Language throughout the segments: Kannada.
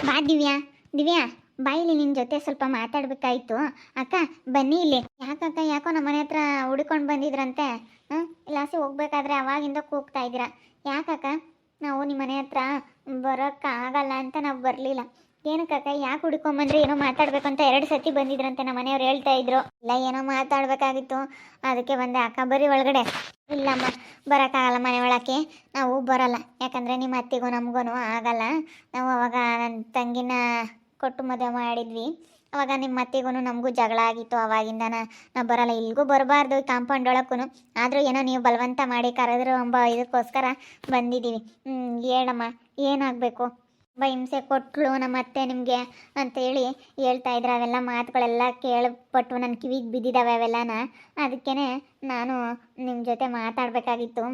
ಬಾ ದಿವ್ಯಾ. ದಿವ್ಯಾ ಬಾಯಿಲಿ ನಿನ್ನ ಜೊತೆ ಸ್ವಲ್ಪ ಮಾತಾಡ್ಬೇಕಾಯ್ತು. ಅಕ್ಕ ಬನ್ನಿ ಇಲ್ಲಿ. ಯಾಕಕ್ಕ, ಯಾಕೋ ನಮ್ಮ ಮನೆ ಹತ್ರ ಹುಡ್ಕೊಂಡು ಬಂದಿದ್ರಂತೆ. ಇಲ್ಲಾಸಿ ಹೋಗ್ಬೇಕಾದ್ರೆ ಅವಾಗಿಂದ ಕೂಗ್ತಾ ಇದ್ದೀರಾ. ಯಾಕಕ್ಕ? ನಾವು ನಿಮ್ಮ ಮನೆ ಹತ್ರ ಬರೋಕ್ಕಾಗಲ್ಲ ಅಂತ ನಾವು ಬರಲಿಲ್ಲ. ಏನಕ್ಕಕ್ಕ, ಯಾಕೆ ಹುಡ್ಕೊಂಬಂದ್ರಿ? ಏನೋ ಮಾತಾಡ್ಬೇಕು ಅಂತ 2 ಸತಿ ಬಂದಿದ್ರಂತೆ, ನಮ್ಮ ಮನೆಯವ್ರು ಹೇಳ್ತಾ ಇದ್ರು. ಇಲ್ಲ, ಏನೋ ಮಾತಾಡ್ಬೇಕಾಗಿತ್ತು, ಅದಕ್ಕೆ ಬಂದೆ ಅಕ್ಕ. ಬರ್ರಿ ಒಳಗಡೆ. ಇಲ್ಲಮ್ಮ, ಬರೋಕ್ಕಾಗಲ್ಲ ಮನೆ ಒಳಕ್ಕೆ, ನಾವು ಬರಲ್ಲ. ಯಾಕಂದರೆ ನಿಮ್ಮ ಅತ್ತಿಗೂ ನಮಗೂ ಆಗಲ್ಲ. ನಾವು ಅವಾಗ ನನ್ನ ತಂಗಿನ ಕೊಟ್ಟು ಮದುವೆ ಮಾಡಿದ್ವಿ. ಅವಾಗ ನಿಮ್ಮ ಅತ್ತಿಗೂ ನಮಗೂ ಜಗಳ ಆಗಿತ್ತು. ಅವಾಗಿಂದ ನಾವು ಬರಲ್ಲ, ಇಲ್ಲಿಗೂ ಬರಬಾರ್ದು ಕಾಂಪೌಂಡ್ ಒಳಕ್ಕೂ. ಆದರೂ ಏನೋ ನೀವು ಬಲವಂತ ಮಾಡಿ ಕರೆದ್ರು ಎಂಬ ಇದಕ್ಕೋಸ್ಕರ ಬಂದಿದ್ದೀವಿ. ಹೇಳಮ್ಮ, ಏನಾಗಬೇಕು? ಹಿಂಸೆ ಕೊಟ್ಟಳು ನಮ್ಮ ಅತ್ತೆ ನಿಮಗೆ ಅಂತೇಳಿ ಹೇಳ್ತಾ ಇದ್ರು. ಅವೆಲ್ಲ ಮಾತುಗಳೆಲ್ಲ ಕೇಳ್ಪಟ್ಟು ನನ್ನ ಕಿವಿಗೆ ಬಿದ್ದಿದ್ದಾವೆ ಅವೆಲ್ಲನ. ಅದಕ್ಕೇ ನಾನು ನಿಮ್ಮ ಜೊತೆ ಮಾತಾಡಬೇಕಾಗಿತ್ತು.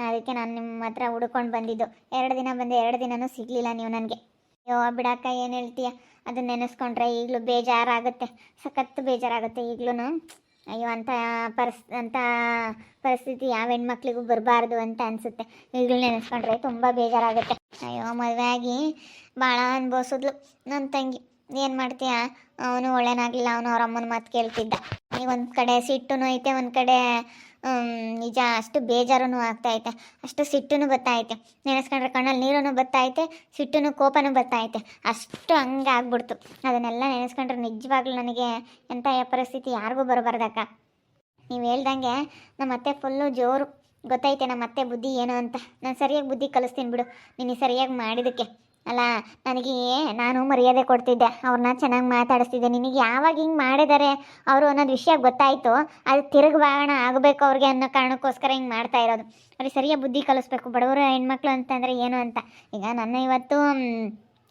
ಅದಕ್ಕೆ ನಾನು ನಿಮ್ಮ ಹತ್ರ ಹುಡ್ಕೊಂಡು ಬಂದಿದ್ದು. 2 ದಿನ ಬಂದೆ, 2 ದಿನವೂ ಸಿಗಲಿಲ್ಲ ನೀವು ನನಗೆ. ಅಯ್ಯೋ ಬಿಡಕ್ಕ, ಏನು ಹೇಳ್ತೀಯ? ಅದನ್ನ ನೆನೆಸ್ಕೊಂಡ್ರೆ ಈಗಲೂ ಬೇಜಾರಾಗುತ್ತೆ, ಸಖತ್ತು ಬೇಜಾರಾಗುತ್ತೆ ಈಗಲೂ. ಅಯ್ಯೋ, ಅಂಥ ಪರಿಸ್ಥಿತಿ ಯಾವ ಹೆಣ್ಮಕ್ಳಿಗೂ ಬರಬಾರ್ದು ಅಂತ ಅನಿಸುತ್ತೆ. ಈಗಲೂ ನೆನೆಸ್ಕೊಂಡ್ರೆ ತುಂಬ ಬೇಜಾರಾಗುತ್ತೆ. ಅಯ್ಯೋ, ಮದುವೆ ಆಗಿ ಭಾಳ ಅನುಭವಿಸಿದ್ಲು ನನ್ನ ತಂಗಿ. ಏನು ಮಾಡ್ತೀಯ? ಅವನು ಒಳ್ಳೆನಾಗಲಿಲ್ಲ, ಅವನು ಅವ್ರ ಅಮ್ಮನ ಮಾತು ಕೇಳ್ತಿದ್ದ. ಈಗ ಒಂದು ಕಡೆ ಸಿಟ್ಟೂ ಐತೆ, ಒಂದು ಕಡೆ ನಿಜ ಅಷ್ಟು ಬೇಜಾರೂ ಆಗ್ತಾಯಿದೆ, ಅಷ್ಟು ಸಿಟ್ಟೂ ಬತ್ತೈತೆ. ನೆನೆಸ್ಕೊಂಡ್ರೆ ಕಣ್ಣಲ್ಲಿ ನೀರೂ ಬತ್ತೈತೆ, ಸಿಟ್ಟೂ ಕೋಪನೂ ಬತ್ತೈತೆ. ಅಷ್ಟು ಹಂಗೆ ಆಗ್ಬಿಡ್ತು. ಅದನ್ನೆಲ್ಲ ನೆನೆಸ್ಕೊಂಡ್ರೆ ನಿಜವಾಗ್ಲೂ ನನಗೆ ಎಂಥ ಪರಿಸ್ಥಿತಿ ಯಾರಿಗೂ ಬರಬಾರ್ದಕ್ಕ. ನೀವು ಹೇಳ್ದಂಗೆ ನಮ್ಮ ಅತ್ತೆ ಫುಲ್ಲು ಜೋರು. ಗೊತ್ತೈತೆ ನಮ್ಮ ಅತ್ತೆ ಬುದ್ಧಿ ಏನು ಅಂತ. ನಾನು ಸರಿಯಾಗಿ ಬುದ್ಧಿ ಕಲಿಸ್ತೀನಿ ಬಿಡು ನಿನಗೆ ಸರಿಯಾಗಿ ಮಾಡಿದ್ದಕ್ಕೆ. ಅಲ್ಲ, ನನಗೆ ನಾನು ಮರ್ಯಾದೆ ಕೊಡ್ತಿದ್ದೆ, ಅವ್ರನ್ನ ಚೆನ್ನಾಗಿ ಮಾತಾಡಿಸ್ತಿದ್ದೆ. ನಿನಗೆ ಯಾವಾಗ ಹಿಂಗೆ ಮಾಡಿದ್ದಾರೆ ಅವರು ಅನ್ನೋದು ವಿಷಯ ಗೊತ್ತಾಯಿತು, ಅದು ತಿರುಗುವಾಣ ಆಗಬೇಕು ಅವ್ರಿಗೆ ಅನ್ನೋ ಕಾರಣಕ್ಕೋಸ್ಕರ ಹಿಂಗೆ ಮಾಡ್ತಾ ಇರೋದು. ಅವ್ರಿಗೆ ಸರಿಯಾಗಿ ಬುದ್ಧಿ ಕಲಿಸ್ಬೇಕು, ಬಡವರು ಹೆಣ್ಮಕ್ಳು ಅಂತಂದರೆ ಏನು ಅಂತ. ಈಗ ನನ್ನ ಇವತ್ತು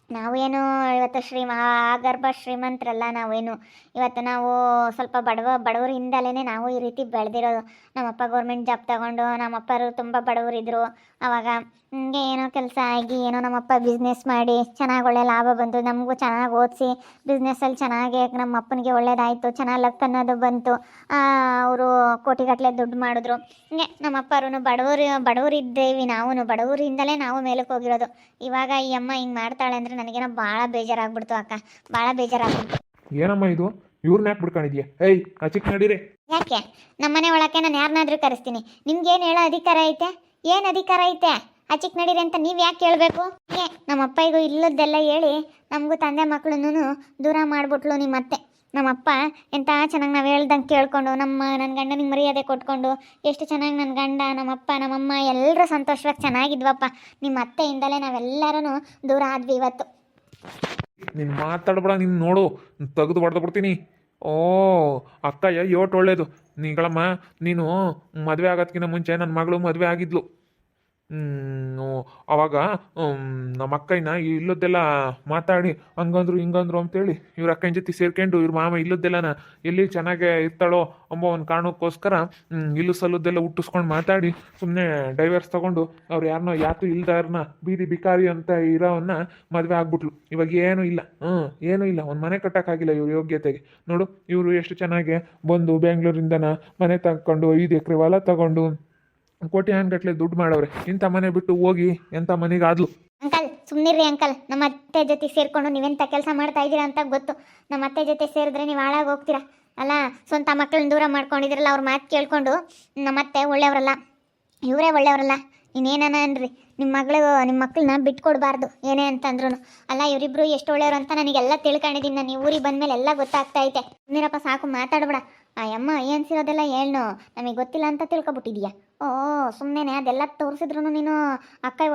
ನಾವೇನು ಇವತ್ತು ಆಗರ್ಭ ಶ್ರೀಮಂತರಲ್ಲ ನಾವೇನು. ಇವತ್ತು ನಾವು ಸ್ವಲ್ಪ ಬಡವರಿಂದಲೇ ನಾವು ಈ ರೀತಿ ಬೆಳೆದಿರೋದು. ನಮ್ಮಪ್ಪ ಗೌರ್ಮೆಂಟ್ ಜಾಬ್ ತಗೊಂಡು, ನಮ್ಮಪ್ಪರು ತುಂಬ ಬಡವರಿದ್ದರು. ಆವಾಗ ಹಿಂಗೆ ಏನೋ ಕೆಲಸ ಆಗಿ ಏನೋ ನಮ್ಮಪ್ಪ ಬಿಸ್ನೆಸ್ ಮಾಡಿ ಚೆನ್ನಾಗಿ ಒಳ್ಳೆ ಲಾಭ ಬಂತು. ನಮಗೂ ಚೆನ್ನಾಗಿ ಓದಿಸಿ ಬಿಸ್ನೆಸ್ಸಲ್ಲಿ ಚೆನ್ನಾಗಿ ನಮ್ಮ ಅಪ್ಪನಿಗೆ ಒಳ್ಳೇದಾಯಿತು, ಚೆನ್ನಾಗಿ ಲಕ್ ಅನ್ನೋದು ಬಂತು. ಅವರು ಕೋಟಿಗಟ್ಟಲೆ ದುಡ್ಡು ಮಾಡಿದ್ರು. ಹಿಂಗೆ ನಮ್ಮಪ್ಪರೂ ಬಡವರಿದ್ದೇವೆ. ನಾವು ಬಡವರಿಂದಲೇ ನಾವು ಮೇಲಕ್ಕೆ ಹೋಗಿರೋದು. ಇವಾಗ ಈ ಅಮ್ಮ ಹಿಂಗೆ ಮಾಡ್ತಾಳೆ ಅಂದರೆ ನನಗೇನೋ ಭಾಳ ಬೇಜಾರಾಗ್ಬಿಡ್ತು ಅಕ್ಕ, ಭಾಳ ಬೇಜಾರಾಗ್ಬಿಡ್ತು. ಏನಮ್ಮ ಇದು? ಇವ್ರನ್ನ ಯಾಕೆ ಬಿಡ್ಕೊಂಡಿದ್ಯಾ? ಏಯ್, ಆಚಿಕ್ ನಡೀರಿ. ಯಾಕೆ ನಮ್ಮನೆ ಒಳಕ್ಕೆ ನಾನು ಯಾರನ್ನಾದ್ರೂ ಕರೆಸ್ತೀನಿ? ನಿಮ್ಗೇನು ಹೇಳೋ ಅಧಿಕಾರ ಐತೆ? ಏನು ಅಧಿಕಾರ ಐತೆ? ಆಚಿಕ್ ನಡೀರಿ ಅಂತ ನೀವು ಯಾಕೆ ಕೇಳಬೇಕು? ನಮ್ಮ ಅಪ್ಪಗೂ ಇಲ್ಲದ್ದೆಲ್ಲ ಹೇಳಿ ನಮಗೂ ತಂದೆ ಮಕ್ಕಳನ್ನು ದೂರ ಮಾಡಿಬಿಟ್ಲು ನಿಮ್ಮತ್ತೆ. ನಮ್ಮಪ್ಪ ಎಂಥ ಚೆನ್ನಾಗಿ ನಾವು ಹೇಳ್ದಂಗೆ ಕೇಳ್ಕೊಂಡು ನನ್ನ ಗಂಡನಿಗೆ ಮರ್ಯಾದೆ ಕೊಟ್ಕೊಂಡು ಎಷ್ಟು ಚೆನ್ನಾಗಿ ನನ್ನ ಗಂಡ, ನಮ್ಮಪ್ಪ, ನಮ್ಮಮ್ಮ ಎಲ್ಲರೂ ಸಂತೋಷವಾಗಿ ಚೆನ್ನಾಗಿದ್ವಪ್ಪ. ನಿಮ್ಮ ಅತ್ತೆಯಿಂದಲೇ ನಾವೆಲ್ಲರೂ ದೂರ ಆದ್ವಿ ಇವತ್ತು. ನೀನು ಮಾತಾಡ್ಬೇಡ, ನೀನು ನೋಡು ತೆಗೆದು ಹೊಡೆದು ಬಿಡ್ತೀನಿ. ಓ ಅಕ್ಕಯ್ಯ, ಯೋಟ್ ಒಳ್ಳೇದು. ನೀಗಳಮ್ಮ, ನೀನು ಮದುವೆ ಆಗೋದಕ್ಕಿಂತ ಮುಂಚೆ ನನ್ನ ಮಗಳು ಮದುವೆ ಆಗಿದ್ಲು. ಅವಾಗ ನಮ್ಮ ಅಕ್ಕಯ್ಯನ ಇಲ್ಲದ್ದೆಲ್ಲ ಮಾತಾಡಿ ಹಂಗಂದ್ರು ಹಿಂಗಂದ್ರು ಅಂತೇಳಿ ಇವ್ರ ಅಕ್ಕನ ಜೊತೆ ಸೇರ್ಕೊಂಡು ಇವ್ರ ಮಾಮ ಇಲ್ಲದ್ದೆಲ್ಲನ ಎಲ್ಲಿ ಚೆನ್ನಾಗೇ ಇರ್ತಾಳೋ ಅಂಬೋ ಒಂದು ಕಾರಣಕ್ಕೋಸ್ಕರ ಇಲ್ಲು ಸಲ್ಲದ್ದೆಲ್ಲ ಹುಟ್ಟಿಸ್ಕೊಂಡು ಮಾತಾಡಿ ಸುಮ್ಮನೆ ಡೈವರ್ಸ್ ತೊಗೊಂಡು ಅವ್ರು ಯಾರನ್ನೋ ಯಾತು ಇಲ್ದಾರನ್ನ ಬೀದಿ ಬಿಕಾರಿ ಅಂತ ಇರೋವನ್ನ ಮದುವೆ ಆಗ್ಬಿಟ್ಲು. ಇವಾಗ ಏನೂ ಇಲ್ಲ, ಏನೂ ಇಲ್ಲ, ಒಂದು ಮನೆ ಕಟ್ಟೋಕ್ಕಾಗಿಲ್ಲ ಇವ್ರ ಯೋಗ್ಯತೆಗೆ. ನೋಡು, ಇವರು ಎಷ್ಟು ಚೆನ್ನಾಗಿ ಬಂದು ಬೆಂಗಳೂರಿಂದನ ಮನೆ ತಗೊಂಡು 5 ಎಕರೆ ಹೊಲ ತಗೊಂಡು ಕೋಟ್ಯಾನ್ಗಟ್ಲೆ ದುಡ್ಡು ಮಾಡವ್ರೆ. ಇಂಥ ಮನೆ ಬಿಟ್ಟು ಹೋಗಿ ಎಂಥ ಮನೆಗಾದ್ಲು. Uncle ಸುಮ್ಮನಿರ್ರಿ uncle. ನಮ್ಮ ಅತ್ತೆ ಜೊತೆ ಸೇರಿಕೊಂಡು ನೀವೆಂಥ ಕೆಲಸ ಮಾಡ್ತಾ ಇದ್ದೀರಾ ಅಂತ ಗೊತ್ತು. ನಮ್ಮ ಅತ್ತೆ ಜೊತೆ ಸೇರಿದ್ರೆ ನೀವು ಹಾಳಾಗಿ ಹೋಗ್ತೀರಾ. ಅಲ್ಲ, ಸ್ವಂತ ಮಕ್ಕಳನ್ನ ದೂರ ಮಾಡ್ಕೊಂಡಿದ್ದೀರಲ್ಲ, ಅವ್ರ ಮಾತು ಕೇಳ್ಕೊಂಡು. ನಮ್ಮ ಅತ್ತೆ ಒಳ್ಳೆಯವರಲ್ಲ, ಇವರೇ ಒಳ್ಳೆಯವರಲ್ಲ. ಇನ್ನೇನ ಅನ್ರಿ, ನಿಮ್ಮ ಮಕ್ಕಳನ್ನ ಬಿಟ್ಕೊಡ್ಬಾರ್ದು ಏನೇ ಅಂತಂದ್ರು. ಅಲ್ಲ, ಇವರಿಬ್ರು ಎಷ್ಟು ಒಳ್ಳೆಯವರು ಅಂತ ನನಗೆಲ್ಲ ತಿಳ್ಕೊಂಡಿದ್ದೀನಿ. ನಾನು ಈ ಊರಿಗೆ ಬಂದಮೇಲೆ ಎಲ್ಲ ಗೊತ್ತಾಗ್ತಾ ಐತೆ. ನೀರಪ್ಪ ಸಾಕು, ಮಾತಾಡ್ಬೇಡ. ಅಯ್ಯಮ್ಮ ಏನ್ಸಿರೋದೆಲ್ಲ ಹೇಳ್ನು, ನಮಗೆ ಗೊತ್ತಿಲ್ಲ ಅಂತ ತಿಳ್ಕೊಬಿಟ್ಟಿದೀಯಾ? ಓ ಸುಮ್ಮನೆ ಅದೆಲ್ಲ ತೋರಿಸಿದ್ರು ನೀನು ಅಕ್ಕಯ್ಯ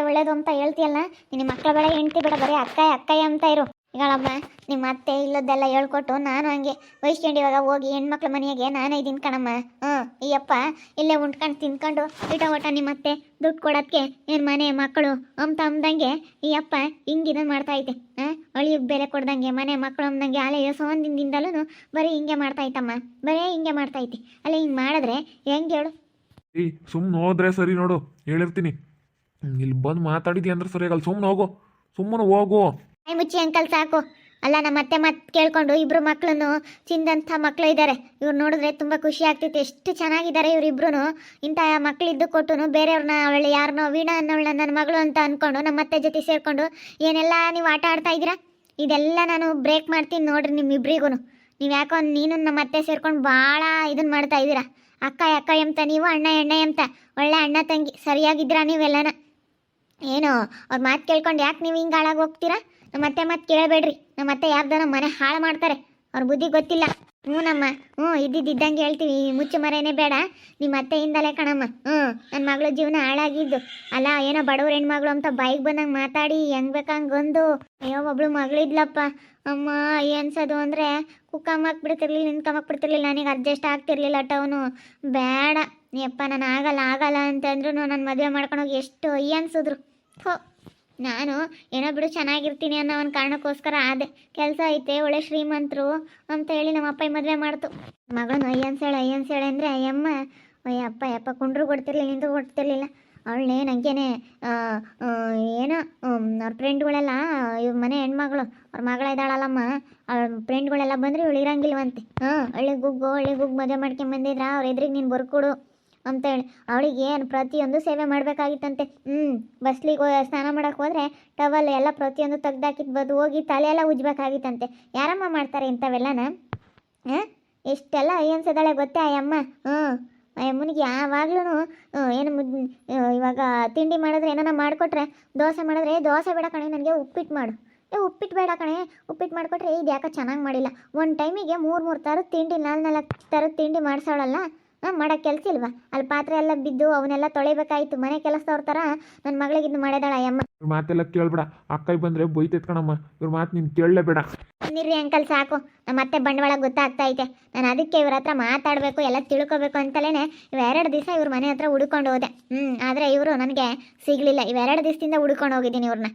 ಒಳ್ಳೇದು ಅಂತ ಹೇಳ್ತೀಯಲ್ಲ. ನಿಮ್ಮ ಮಕ್ಕಳ ಬೇಡ, ಹೆಂಡ್ತಿ ಬೇಡ, ಬರೀ ಅಕ್ಕಯ್ಯ ಅಂತ ಇರು. ಈಗಳಮ್ಮ, ನಿಮ್ಮ ಅತ್ತೆ ಇಲ್ಲದ್ದೆಲ್ಲ ಹೇಳ್ಕೊಟ್ಟು ನಾನು ಹಂಗೆ ವಹಿಸ್ಕೊಂಡು ಇವಾಗ ಹೋಗಿ ಹೆಣ್ಮಕ್ಳ ಮನೆಯಾಗೆ ನಾನೇ ಇದ್ದೀನಿ ಕಣಮ್ಮ. ಈ ಅಪ್ಪ ಇಲ್ಲೇ ಉಂಟ್ಕೊಂಡು ತಿನ್ಕೊಂಡು ಇಟ ನಿಮ್ಮ ಅತ್ತೆ ದುಡ್ಡು ಕೊಡೋದಕ್ಕೆ ಏನು ಮನೆ ಮಕ್ಕಳು ಅಂದಂಗೆ ಈ ಅಪ್ಪ ಹಿಂಗಿನ ಮಾಡ್ತಾ ಐತೆ. ಅಳಿಗೆ ಬೆಲೆ ಕೊಡ್ದಂಗೆ ಮನೆ ಮಕ್ಕಳು ಅಂದಂಗೆ ಅಲೆ ಒಂದಿಂದಲೂ ಬರೀ ಹಿಂಗೆ ಮಾಡ್ತಾ ಐತಮ್ಮ, ಬರೀ ಹಿಂಗೆ ಮಾಡ್ತಾ ಐತಿ. ಅಲ್ಲ, ಹಿಂಗೆ ಮಾಡಿದ್ರೆ ಹೆಂಗೆ ಹೇಳು? ಸುಮ್ಮನೆ ಹೋದ್ರೆ ಸರಿ. ನೋಡು, ಹೇಳಿರ್ತೀನಿ, ಇಲ್ಲಿ ಬಂದು ಮಾತಾಡಿದ್ಯಾ ಅಂದ್ರೆ ಸರಿಯಾಗಲ್ಲ. ಸುಮ್ಮನೆ ಹೋಗು, ಸುಮ್ಮನೆ ಹೋಗು. ಕೈ ಮುಚ್ಚಿ ಅಂಕಲ್ ಸಾಕು. ಅಲ್ಲ ನಮ್ಮ ಅತ್ತೆ ಮತ್ತೆ ಕೇಳ್ಕೊಂಡು ಇಬ್ರು ಮಕ್ಳನ್ನು ಚಿಂದಂಥ ಮಕ್ಳು ಇದ್ದಾರೆ. ಇವ್ರು ನೋಡಿದ್ರೆ ತುಂಬ ಖುಷಿ ಆಗ್ತಿತ್ತು, ಎಷ್ಟು ಚೆನ್ನಾಗಿದ್ದಾರೆ ಇವರಿಬ್ರು. ಇಂಥ ಮಕ್ಳಿದ್ದು ಕೊಟ್ಟು ಬೇರೆಯವ್ರನ್ನ ಅವಳು ಯಾರನ್ನೋ ವೀಣಾ ಅನ್ನೋಳನ್ನ ನನ್ನ ಮಗಳು ಅಂತ ಅಂದ್ಕೊಂಡು ನಮ್ಮ ಅತ್ತೆ ಜೊತೆ ಸೇರಿಕೊಂಡು ಏನೆಲ್ಲ ನೀವು ಆಟ ಆಡ್ತಾ ಇದ್ದೀರಾ. ಇದೆಲ್ಲ ನಾನು ಬ್ರೇಕ್ ಮಾಡ್ತೀನಿ ನೋಡ್ರಿ ನಿಮ್ಮಿಬ್ರಿಗೂ. ನೀವು ಯಾಕೋ ನೀನು ನಮ್ಮ ಅತ್ತೆ ಸೇರ್ಕೊಂಡು ಭಾಳ ಇದನ್ನು ಮಾಡ್ತಾ ಇದ್ದೀರಾ. ಅಕ್ಕ ಅಕ್ಕ ಎಂತ ನೀವು, ಅಣ್ಣ ಎಣ್ಣೆ ಎಂತ, ಒಳ್ಳೆ ಅಣ್ಣ ತಂಗಿ ಸರಿಯಾಗಿದ್ದೀರಾ ನೀವೆಲ್ಲನ. ಏನೋ ಅವ್ರ ಮಾತು ಕೇಳ್ಕೊಂಡು ಯಾಕೆ ನೀವು ಹಿಂಗೆ ಹಾಳಾಗಿ ಹೋಗ್ತೀರಾ. ನಮ್ಮ ಅತ್ತೆ ಮಾತು ಕೇಳಬೇಡ್ರಿ, ನಮ್ಮ ಅತ್ತೆ ಯಾರ್ದಾನ ಮನೆ ಹಾಳು ಮಾಡ್ತಾರೆ, ಅವ್ರ ಬುದ್ಧಿ ಗೊತ್ತಿಲ್ಲ. ಇದ್ದಿದ್ದಂಗೆ ಹೇಳ್ತೀವಿ, ಮುಚ್ಚು ಮರೇನೇ ಬೇಡ. ನಿಮ್ಮ ಅತ್ತೆಯಿಂದಲೇ ಕಣಮ್ಮ ನನ್ನ ಮಗಳ ಜೀವನ ಹಾಳಾಗಿದ್ದು. ಅಲ್ಲ ಏನೋ ಬಡವ್ರ ಹೆಣ್ಮಗಳು ಅಂತ ಬಾಯಿಗೆ ಬಂದಂಗೆ ಮಾತಾಡಿ ಹೆಂಗೆ ಬೇಕಂಗೊಂದು. ಅಯ್ಯೋ ಒಬ್ಳು ಮಗಳಿದ್ಲಪ್ಪ, ಅಮ್ಮ ಏನ್ಸೋದು ಅಂದರೆ ಕುಕ್ಕಮ್ಮಕ್ಕೆ ಬಿಡ್ತಿರ್ಲಿಲ್ಲ, ನಿನ್ಕಮ್ಮಕ್ಕೆ ಬಿಡ್ತಿರ್ಲಿಲ್ಲ, ನನಗೆ ಅಡ್ಜಸ್ಟ್ ಆಗ್ತಿರ್ಲಿಲ್ಲ ಟೌನು. ಬೇಡ ಯಪ್ಪ ನಾನು ಆಗಲ್ಲ ಅಂತಂದ್ರು ನನ್ನ ಮದುವೆ ಮಾಡ್ಕೊಂಡೋಗಿ ಎಷ್ಟು ಅನ್ಸಿದ್ರು. ನಾನು ಏನೋ ಬಿಡು ಚೆನ್ನಾಗಿರ್ತೀನಿ ಅನ್ನೋ ಒಂದು ಕಾರಣಕ್ಕೋಸ್ಕರ ಆದೆ. ಕೆಲಸ ಐತೆ, ಒಳ್ಳೆ ಶ್ರೀಮಂತರು ಅಂತ ಹೇಳಿ ನಮ್ಮ ಅಪ್ಪ ಮದುವೆ ಮಾಡ್ತು. ಮಗಳನ್ನ ಅಯ್ಯನ್ಸೇಳೆ ಅಂದರೆ ಅಯ್ಯಮ್ಮ ಯಪ್ಪ ಕುಂಡ್ರು ಕೊಡ್ತಿರ್ಲಿಲ್ಲ, ನಿಂತು ಕೊಡ್ತಿರ್ಲಿಲ್ಲ. ಅವಳನ್ನೇ ನನಗೇನೆ ಏನೋ ಅವ್ರ ಫ್ರೆಂಡ್ಗಳೆಲ್ಲ ಇವ್ರ ಮನೆ ಹೆಣ್ಮಗಳು ಅವ್ರ ಮಗಳ ಇದ್ದಾಳಲ್ಲಮ್ಮ, ಅವ್ರ ಫ್ರೆಂಡ್ಗಳೆಲ್ಲ ಬಂದರೆ ಇವಳು ಇರಂಗಿಲ್ವಂತೆ. ಹಳ್ಳಿ ಗುಗ್ಗು ಮದುವೆ ಮಾಡ್ಕೊಂಬಂದಿದ್ರ ಅವ್ರ ಎದುರಿಗೆ ನೀನು ಬರ್ಕೊಡು ಅಂತೇಳಿ ಅವಳಿಗೆ ಏನು ಪ್ರತಿಯೊಂದು ಸೇವೆ ಮಾಡಬೇಕಾಗಿತ್ತಂತೆ. ಬಸ್ಲಿಗೆ ಸ್ನಾನ ಮಾಡೋಕೆ ಹೋದರೆ ಟವಲ್ ಎಲ್ಲ ಪ್ರತಿಯೊಂದು ತೆಗ್ದಾಕಿದ್ಬೋದು, ಹೋಗಿ ತಲೆ ಎಲ್ಲ ಉಜ್ಬೇಕಾಗಿತ್ತಂತೆ. ಯಾರಮ್ಮ ಮಾಡ್ತಾರೆ ಇಂಥವೆಲ್ಲನ? ಎಷ್ಟೆಲ್ಲ ಅಯ್ಯನ್ಸದಾಳೆ ಗೊತ್ತೇ ಅಯ್ಯಮ್ಮ. ಅಮ್ಮನಿಗೆ ಯಾವಾಗ್ಲೂ ಏನು ಇವಾಗ ತಿಂಡಿ ಮಾಡಿದ್ರೆ ಏನಾನ ಮಾಡಿಕೊಟ್ರೆ, ದೋಸೆ ಮಾಡಿದ್ರೆ ದೋಸೆ ಬೇಡ ಕಣೆ ನನಗೆ ಉಪ್ಪಿಟ್ಟು ಮಾಡು, ಉಪ್ಪಿಟ್ಟು ಬೇಡ ಕಣೆ ಉಪ್ಪಿಟ್ಟು ಮಾಡಿಕೊಟ್ರೆ ಇದು ಯಾಕೆ ಚೆನ್ನಾಗಿ ಮಾಡಿಲ್ಲ. ಒಂದು ಟೈಮಿಗೆ 3 ಥರದ ತಿಂಡಿ 4 ಥರದ ತಿಂಡಿ ಮಾಡಿಸೋಳಲ್ಲ. ಮಾಡೋಕ್ಕೆ ಕೆಲಸ ಇಲ್ವಾ? ಅಲ್ಲಿ ಪಾತ್ರೆ ಎಲ್ಲ ಬಿದ್ದು ಅವನ್ನೆಲ್ಲ ತೊಳಿಬೇಕಾಯ್ತು. ಮನೆ ಕೆಲಸದವ್ರ ಥರ ನನ್ನ ಮಗಳಿಗೆ ಇದು ಮಾಡಿದಾಳ ಅಯ್ಯಮ್ಮ. ಇವ್ರ ಮಾತೆಲ್ಲ ಕೇಳ್ಬೇಡ, ಅಕ್ಕ ಬಂದರೆ ಬೈತೈತ್ ಕಣಮ್ಮ, ಇವ್ರ ಮಾತು ನೀನು ಕೇಳಲೇಬೇಡ. ನೀರ್ರಿ ಅಂಕಲ್ ಸಾಕು, ನಮ್ಮ ಮತ್ತೆ ಬಂಡವಾಳ ಗೊತ್ತಾಗ್ತಾ ಐತೆ. ನಾನು ಅದಕ್ಕೆ ಇವ್ರ ಹತ್ರ ಮಾತಾಡಬೇಕು, ಎಲ್ಲ ತಿಳ್ಕೊಬೇಕು ಅಂತಲೇ ಇವೆರಡು ದಿವಸ ಇವ್ರ ಮನೆ ಹತ್ರ ಹುಡ್ಕೊಂಡು ಹೋದೆ. ಆದರೆ ಇವರು ನನಗೆ ಸಿಗಲಿಲ್ಲ. ಇವೆರಡು ದಿವಸದಿಂದ ಹುಡ್ಕೊಂಡು ಹೋಗಿದ್ದೀನಿ ಇವ್ರನ್ನ.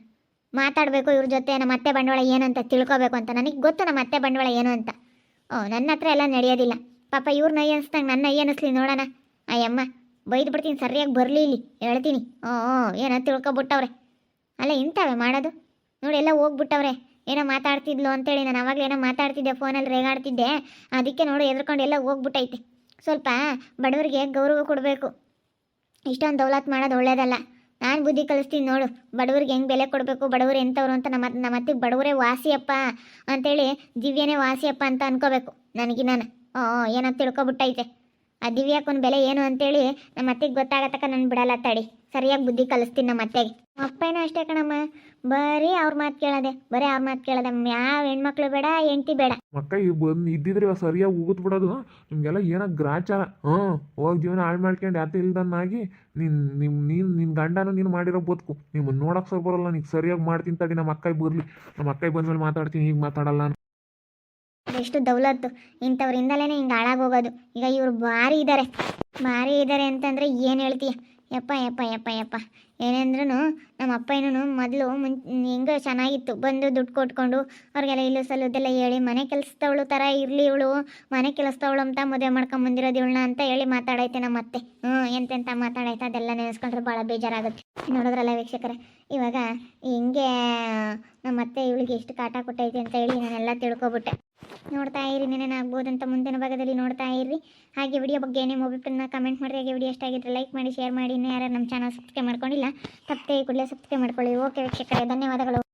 ಮಾತಾಡಬೇಕು ಇವ್ರ ಜೊತೆ, ನಮ್ಮ ಅತ್ತೆ ಬಂಡವಾಳ ಏನು ಅಂತ ತಿಳ್ಕೊಬೇಕು ಅಂತ. ನನಗೆ ಗೊತ್ತು ನಮ್ಮ ಅತ್ತೆ ಬಂಡವಾಳ ಏನು ಅಂತ. ನನ್ನ ಹತ್ರ ಎಲ್ಲ ನಡೆಯೋದಿಲ್ಲ. ಪಾಪ ಇವ್ರ ನೈ ಅನಿಸ್ದಂಗೆ ನನ್ನ ನೈ ಅನ್ನಿಸ್ಲಿ ನೋಡೋಣ. ಅಯ್ಯಮ್ಮ ಬೈದು ಬಿಡ್ತೀನಿ, ಸರಿಯಾಗಿ ಬರಲಿ ಇಲ್ಲಿ ಹೇಳ್ತೀನಿ. ಏನೋ ತಿಳ್ಕೊಬಿಟ್ಟವ್ರೆ. ಅಲ್ಲ ಇಂಥವೇ ಮಾಡೋದು ನೋಡಿ, ಎಲ್ಲ ಹೋಗ್ಬಿಟ್ಟವ್ರೆ. ಏನೋ ಮಾತಾಡ್ತಿದ್ಲು ಅಂತೇಳಿ ನಾನು ಅವಾಗಲೇ ಏನೋ ಮಾತಾಡ್ತಿದ್ದೆ, ಫೋನಲ್ಲಿ ರೇಗಾಡ್ತಿದ್ದೆ, ಅದಕ್ಕೆ ನೋಡಿ ಎದ್ಕೊಂಡು ಎಲ್ಲ ಹೋಗ್ಬಿಟ್ಟೈತೆ. ಸ್ವಲ್ಪ ಬಡವರಿಗೆ ಗೌರವ ಕೊಡಬೇಕು. ಇಷ್ಟೊಂದು ದೌಲತ್ ಮಾಡೋದು ಒಳ್ಳೇದಲ್ಲ. ನಾನು ಬುದ್ಧಿ ಕಲಿಸ್ತೀನಿ ನೋಡು, ಬಡವ್ರಿಗೆ ಹೆಂಗೆ ಬೆಲೆ ಕೊಡಬೇಕು, ಬಡವರು ಎಂಥವ್ರು ಅಂತ. ನಮ್ಮ ಅತ್ತಿಗೆ ಬಡವರೇ ವಾಸಿಯಪ್ಪ ಅಂತೇಳಿ ದಿವ್ಯನೇ ವಾಸಿಯಪ್ಪ ಅಂತ ಅನ್ಕೋಬೇಕು. ನನಗೆ ನಾನು ಏನೋ ತಿಳ್ಕೊಬಿಟ್ಟೈತೆ. ಆ ದಿವ್ಯಾಕೊಂದು ಬೆಲೆ ಏನು ಅಂತೇಳಿ ನಮ್ಮ ಅತ್ತೆಗೆ ಗೊತ್ತಾಗತ್ತಕ್ಕ ನಾನು ಬಿಡಲ್ಲ. ತಡಿ, ಸರಿಯಾಗಿ ಬುದ್ಧಿ ಕಲಿಸ್ತೀನಿ ನಮ್ಮ ಅತ್ತೆಗೆ. ಅಪ್ಪನೂ ಅಷ್ಟೇ ಕಣಮ್ಮ, ಬರೀ ಅವ್ರ ಮಾತು ಕೇಳೋದೆ, ಯಾವ ಹೆಣ್ಮಕ್ಳು ಬೇಡ, ಹೆಂಡ್ತಿ ಬೇಡ. ಮಕ್ಕ ಇದ್ದಿದ್ರೆ ಸರಿಯಾಗಿ ಉಗಿದ್ ಬಿಡೋದು. ನಿಮಗೆಲ್ಲ ಏನೋ ಗ್ರಾಚಾರ. ಹೋಗಿ ಜೀವನ ಹಾಳು ಮಾಡ್ಕೊಂಡು ಯಾತ ಇಲ್ದನ್ನಾಗಿ ನಿನ್ನ ಗಂಡನೂ ನೀನು ಮಾಡಿರೋ ಬದುಕು ನಿಮ್ಮನ್ನು ನೋಡೋಕೆ ಸರ್ ಬರೋಲ್ಲ. ನೀನು ಸರಿಯಾಗಿ ಮಾಡ್ತೀನಿ ತಡಿ, ನಮ್ಮ ಅಕ್ಕ ಬರಲಿ, ನಮ್ಮ ಅಕ್ಕ ಬಂದ್ಮೇಲೆ ಮಾತಾಡ್ತೀನಿ, ಈಗ ಮಾತಾಡಲ್ಲ ನಾನು. ಎಷ್ಟು ದೌಲತ್ತು ಇಂಥವ್ರಿಂದಲೇ ಹಿಂಗೆ ಹಾಳಾಗೋಗೋದು. ಈಗ ಇವರು ಭಾರಿ ಇದ್ದಾರೆ ಅಂತಂದರೆ ಏನು ಹೇಳ್ತೀಯ? ಯಪ್ಪ ಏನೆಂದ್ರೂ ನಮ್ಮ ಅಪ್ಪನೂ ಮೊದಲು ಹೆಂಗೆ ಚೆನ್ನಾಗಿತ್ತು, ಬಂದು ದುಡ್ಡು ಕೊಟ್ಕೊಂಡು ಅವ್ರಿಗೆಲ್ಲ ಇಲ್ಲು ಸಲ್ಲುದೆಲ್ಲ ಹೇಳಿ ಮನೆ ಕೆಲಸದವಳು ಥರ ಇರಲಿ ಇವಳು, ಮನೆ ಕೆಲಸದವಳು ಅಂತ ಮದುವೆ ಮಾಡ್ಕೊಂಬಂದಿರೋದು ಇವಳನ್ನ ಅಂತ ಹೇಳಿ ಮಾತಾಡೈತೆ ನಮ್ಮ ಅತ್ತೆ. ಎಂತೆಂತ ಮಾತಾಡೈತೆ, ಅದೆಲ್ಲ ನೆನೆಸ್ಕೊಂಡ್ರೆ ಭಾಳ ಬೇಜಾರಾಗುತ್ತೆ. ನೋಡಿದ್ರಲ್ಲ ವೀಕ್ಷಕರೇ, ಇವಾಗ ಹಿಂಗೆ ನಮ್ಮ ಅತ್ತೆ ಇವಳಿಗೆ ಎಷ್ಟು ಕಾಟ ಕೊಟ್ಟೈತೆ ಅಂತ ಹೇಳಿ ನಾನೆಲ್ಲ ತಿಳ್ಕೊಬಿಟ್ಟೆ. ನೋಡ್ತಾ ಇರಿ, ನೆನೇನಾಗ್ಬೋದಂತ ಮುಂದಿನ ಭಾಗದಲ್ಲಿ ನೋಡ್ತಾ ಇರಿ. ಹಾಗೆ ವಿಡಿಯೋ ಬಗ್ಗೆ ಏನೇ ಮೊಬೈಲ್ನ ಕಮೆಂಟ್ ಮಾಡಿ. ಹಾಗೆ ವಿಡಿಯೋ ಇಷ್ಟ ಆಗಿದ್ರೆ ಲೈಕ್ ಮಾಡಿ, ಶೇರ್ ಮಾಡಿ. ಇನ್ನೂ ಯಾರು ನಮ್ಮ ಚಾನಲ್ ಸಬ್ಸ್ಕ್ರೈಬ್ ಮಾಡ್ಕೊಂಡಿಲ್ಲ ತಪ್ಪದೆ ಕೂಡಲೇ ಸಬ್ಸ್ಕ್ರೈಬ್ ಮಾಡ್ಕೊಳ್ಳಿ. ಓಕೆ ವೀಕ್ಷಕರೇ, ಧನ್ಯವಾದಗಳು.